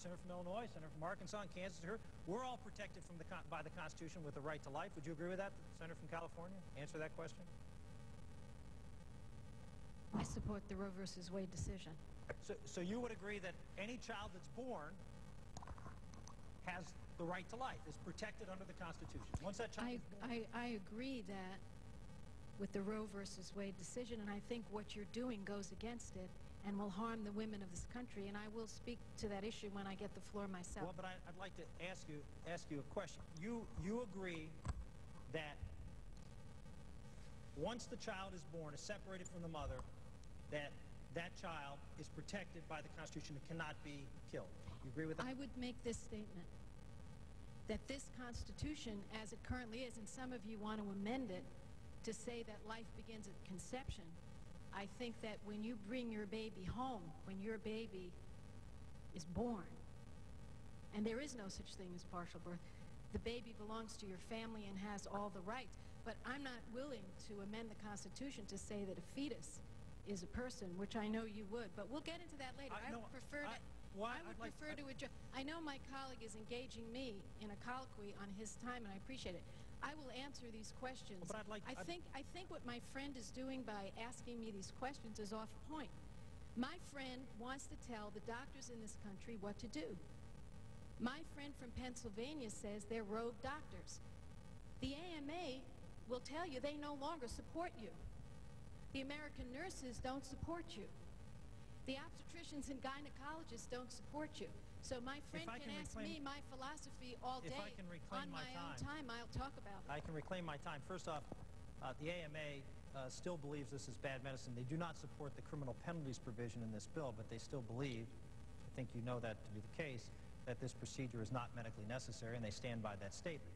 Senator from Illinois, Senator from Arkansas, and Kansas here. We're all protected from by the Constitution with the right to life. Would you agree with that, Senator from California? Answer that question. I support the Roe versus Wade decision. So you would agree that any child that's born has the right to life, is protected under the Constitution. Once that child is born. I agree that with the Roe versus Wade decision, and I think what you're doing goes against it and will harm the women of this country, and I will speak to that issue when I get the floor myself. Well, but I'd like to ask you a question. You agree that once the child is born, is separated from the mother, that child is protected by the Constitution and cannot be killed. You agree with that? I would make this statement, that this Constitution, as it currently is, and some of you want to amend it to say that life begins at conception, I think that when you bring your baby home, when your baby is born, and there is no such thing as partial birth, the baby belongs to your family and has all the rights. But I'm not willing to amend the Constitution to say that a fetus is a person, which I know you would. But we'll get into that later. I would prefer to address. I know my colleague is engaging me in a colloquy on his time, and I appreciate it. I will answer these questions. But I think what my friend is doing by asking me these questions is off point. My friend wants to tell the doctors in this country what to do. My friend from Pennsylvania says they're rogue doctors. The AMA will tell you they no longer support you. The American nurses don't support you. The obstetricians and gynecologists don't support you. So my friend can ask me my philosophy all day. On my own time, I'll talk about it. I can reclaim my time. First off, the AMA still believes this is bad medicine. They do not support the criminal penalties provision in this bill, but they still believe, I think you know that to be the case, that this procedure is not medically necessary, and they stand by that statement.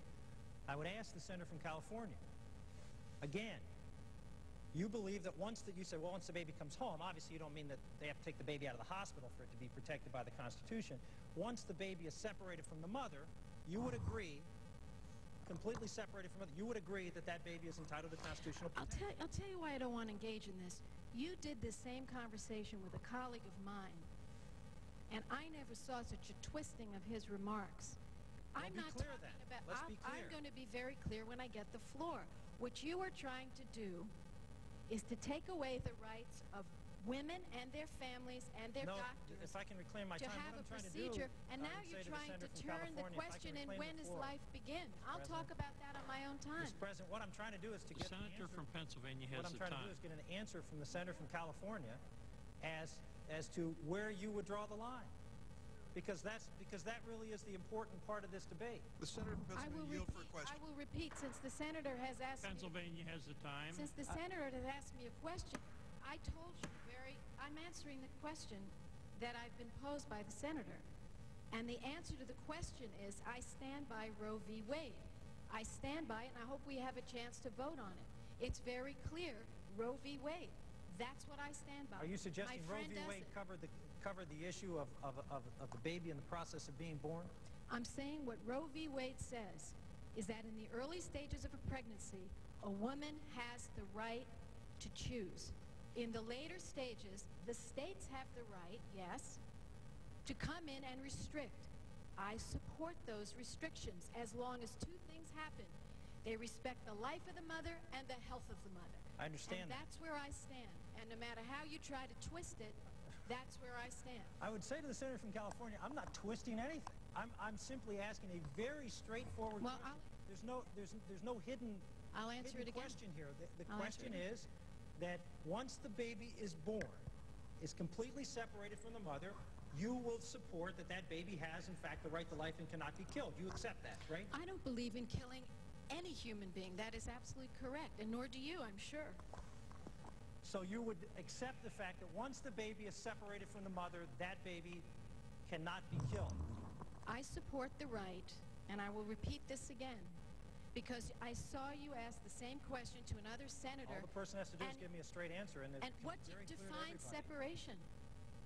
I would ask the senator from California, again, you believe that once the baby comes home, obviously you don't mean that they have to take the baby out of the hospital for it to be protected by the Constitution. Once the baby is separated from the mother, you would agree, completely separated from the mother, you would agree that that baby is entitled to constitutional protection. I'll tell you why I don't want to engage in this. You did this same conversation with a colleague of mine, and I never saw such a twisting of his remarks. I'm not talking about. Let's be clear. I'm going to be very clear when I get the floor. What you are trying to do is to take away the rights of women and their families and their doctors. If I can reclaim my time, to have a procedure, and now you're trying to turn the question in when does life begin. I'll talk about that on my own time. Mr. President, what I'm trying to do is to get the senator from Pennsylvania has the time. What I'm trying to do is get an answer from the senator from California as to where you would draw the line. Because that really is the important part of this debate. The senator from Pennsylvania yield for a question. I will repeat, since the senator has asked Pennsylvania has the time. Since the senator has asked me a question, I told you I'm answering the question that I've been posed by the senator. And the answer to the question is, I stand by Roe v. Wade. I stand by it, and I hope we have a chance to vote on it. It's very clear, Roe v. Wade. That's what I stand by. Are you suggesting Roe v. Wade covered the issue of the baby in the process of being born? I'm saying what Roe v. Wade says is that in the early stages of a pregnancy, a woman has the right to choose. In the later stages, the states have the right, yes, to come in and restrict. I support those restrictions as long as two things happen. They respect the life of the mother and the health of the mother. I understand that. That's where I stand. And no matter how you try to twist it, that's where I stand. I would say to the senator from California, I'm not twisting anything. I'm simply asking a very straightforward question. There's no hidden question here. The question is that once the baby is born, is completely separated from the mother, you will support that baby has, in fact, the right to life and cannot be killed. You accept that, right? I don't believe in killing any human being. That is absolutely correct, and nor do you, I'm sure. So you would accept the fact that once the baby is separated from the mother, that baby cannot be killed? I support the right, and I will repeat this again, because I saw you ask the same question to another senator. All the person has to do is give me a straight answer, and what defines separation?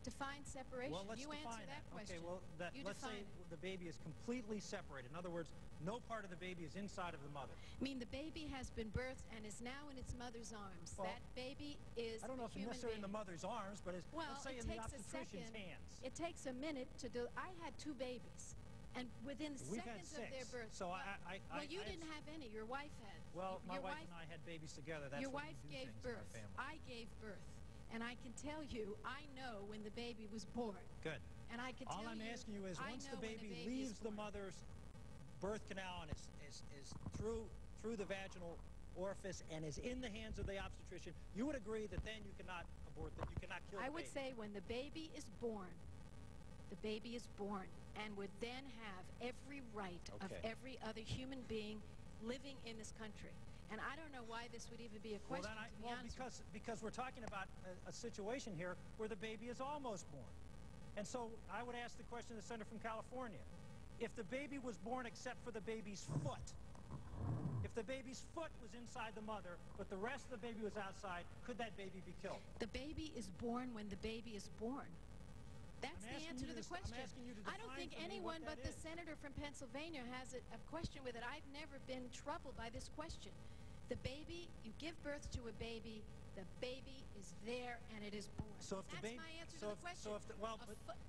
Define separation. Well, let's You define answer that that. question. Okay, well, You let's say define it. the baby is completely separated. In other words, no part of the baby is inside of the mother. I mean, the baby has been birthed and is now in its mother's arms. Well, that baby is I don't know a if it's human necessarily in being. the mother's arms, but Well, let's say it in the takes a obstetrician's second. hands. It takes a minute to do. I had 2 babies, and within We've had seconds of their 6, birth. so well, you I didn't have any. Your wife had. Well, my your wife and I had babies together. That's your when wife we do gave things in our birth. family. I gave birth, and I can tell you, I know when the baby was born. Good. And I can All tell I'm you, asking you is, I once know the when baby is leaves the born. mother's birth canal and is through the vaginal orifice and is in the hands of the obstetrician, you would agree that then you cannot abort that you cannot kill I the would baby. say when the baby is born and would then have every right of Okay. every other human being living in this country. And I don't know why this would even be a question, to be honest with you. because we're talking about a situation here where the baby is almost born. And so I would ask the question to the senator from California. If the baby was born except for the baby's foot, if the baby's foot was inside the mother, but the rest of the baby was outside, could that baby be killed? The baby is born when the baby is born. That's I'm the asking answer you to the I'm question. asking you to I don't define think for me anyone what but that the is. senator from Pennsylvania has a question with it. I've never been troubled by this question. The baby, you give birth to a baby, the baby is there and it is born. So if the That's baby, my answer so to the question.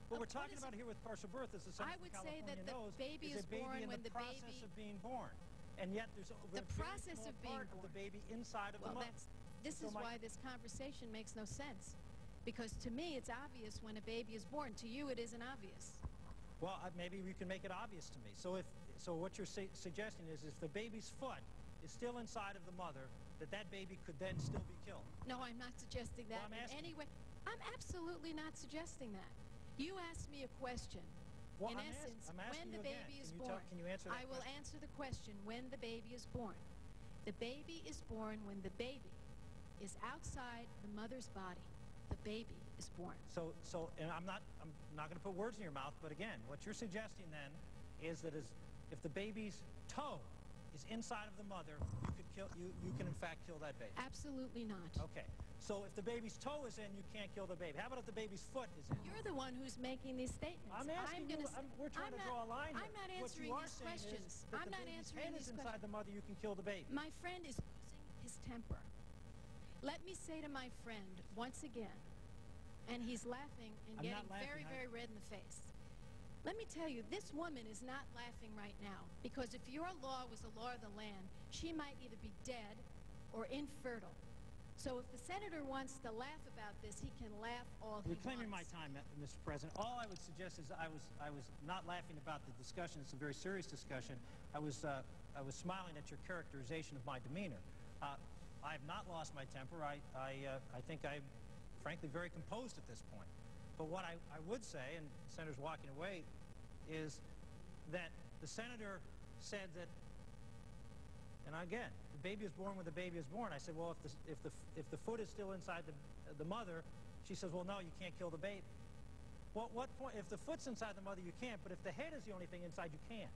what we're talking about here with partial birth, as the senator I from would say California that the knows, baby is is a baby born in when the the process baby- of being born, and yet there's a The very process small of being part of the born. baby inside of the Well, mother. this So is my- why this conversation makes no sense. Because to me, it's obvious when a baby is born. To you, it isn't obvious. Well, maybe you can make it obvious to me. So what you're suggesting is, if the baby's foot is still inside of the mother, that baby could then still be killed. No, I'm not suggesting that I'm in asking any way. I'm absolutely not suggesting that. You asked me a question. Well, In I'm essence, I'm asking when the you again. baby is Can you born, can you answer that I will question? answer the question when the baby is born. The baby is born when the baby is outside the mother's body. The baby is born. And I'm not going to put words in your mouth, but again, what you're suggesting then is that if the baby's toe is inside of the mother, you can in fact kill that baby. Absolutely not. Okay. So if the baby's toe is in, you can't kill the baby. How about if the baby's foot is in? You're the one who's making these statements. I'm asking you. We're trying to draw a line here. I'm not What answering you are these saying is questions. that I'm the not baby's answering head these is inside questions. the mother, you can kill the baby. My friend is losing his temper. Let me say to my friend once again, and he's laughing and I'm getting not laughing, very, honey. very red in the face. Let me tell you, this woman is not laughing right now, because if your law was the law of the land, she might either be dead or infertile. So if the senator wants to laugh about this, he can laugh all he You're claiming my wants. time, Mr. President. All I would suggest is I was not laughing about the discussion. It's a very serious discussion. I was smiling at your characterization of my demeanor. I have not lost my temper. I think I'm, frankly, very composed at this point. But what I would say, and the senator's walking away, is that the senator said that, and again, the baby is born when the baby is born. I said, well, if the foot is still inside the mother, she says, well, no, you can't kill the baby. Well, what point? If the foot's inside the mother, you can't. But if the head is the only thing inside, you can.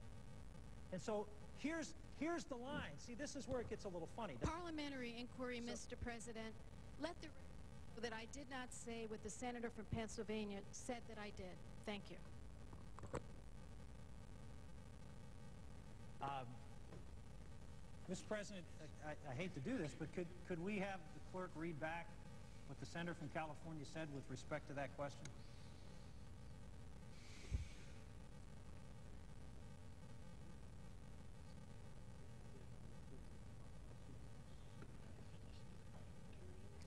And so here's the line. See, this is where it gets a little funny. Parliamentary inquiry, Mr. President. Let the record show that I did not say what the senator from Pennsylvania said that I did. Thank you. Mr. President, I hate to do this, but could we have the clerk read back what the senator from California said with respect to that question?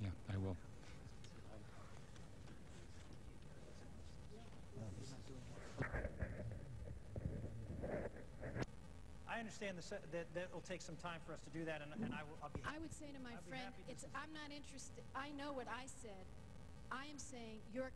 Yeah, I will. I understand that will take some time for us to do that, and I'll be happy. I would say to my I'd be friend, happy to I'm not interested. I know what I said. I am saying your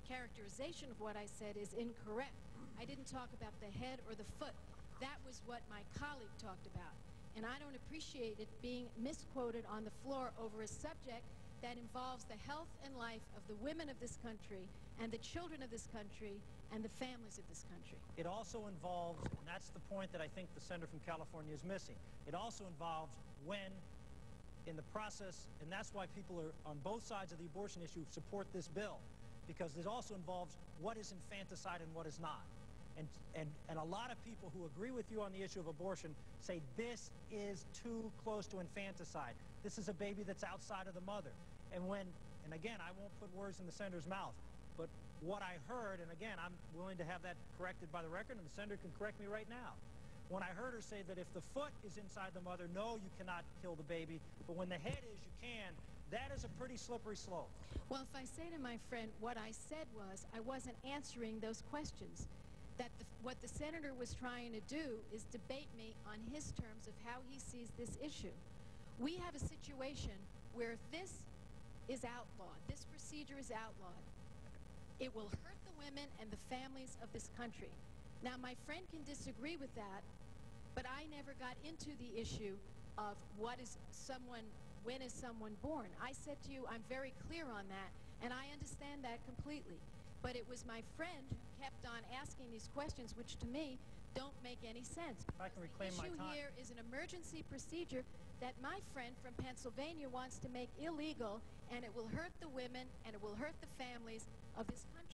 characterization of what I said is incorrect. I didn't talk about the head or the foot. That was what my colleague talked about. And I don't appreciate it being misquoted on the floor over a subject that involves the health and life of the women of this country and the children of this country and the families of this country. It also involves, and that's the point that I think the senator from California is missing, it also involves when, in the process, and that's why people are on both sides of the abortion issue support this bill, because it also involves what is infanticide and what is not. And a lot of people who agree with you on the issue of abortion say this is too close to infanticide. This is a baby that's outside of the mother. And again, I won't put words in the senator's mouth, but what I heard, and again, I'm willing to have that corrected by the record, and the senator can correct me right now. When I heard her say that if the foot is inside the mother, no, you cannot kill the baby, but when the head is, you can, that is a pretty slippery slope. Well, if I say to my friend, what I said was, I wasn't answering those questions. That what the senator was trying to do is debate me on his terms of how he sees this issue. We have a situation where if this is outlawed, this procedure is outlawed, it will hurt the women and the families of this country. Now, my friend can disagree with that, but I never got into the issue of when is someone born. I said to you, I'm very clear on that, and I understand that completely. But it was my friend who kept on asking these questions, which to me don't make any sense. If I can reclaim my time. The issue here is an emergency procedure that my friend from Pennsylvania wants to make illegal, and it will hurt the women and it will hurt the families of this country.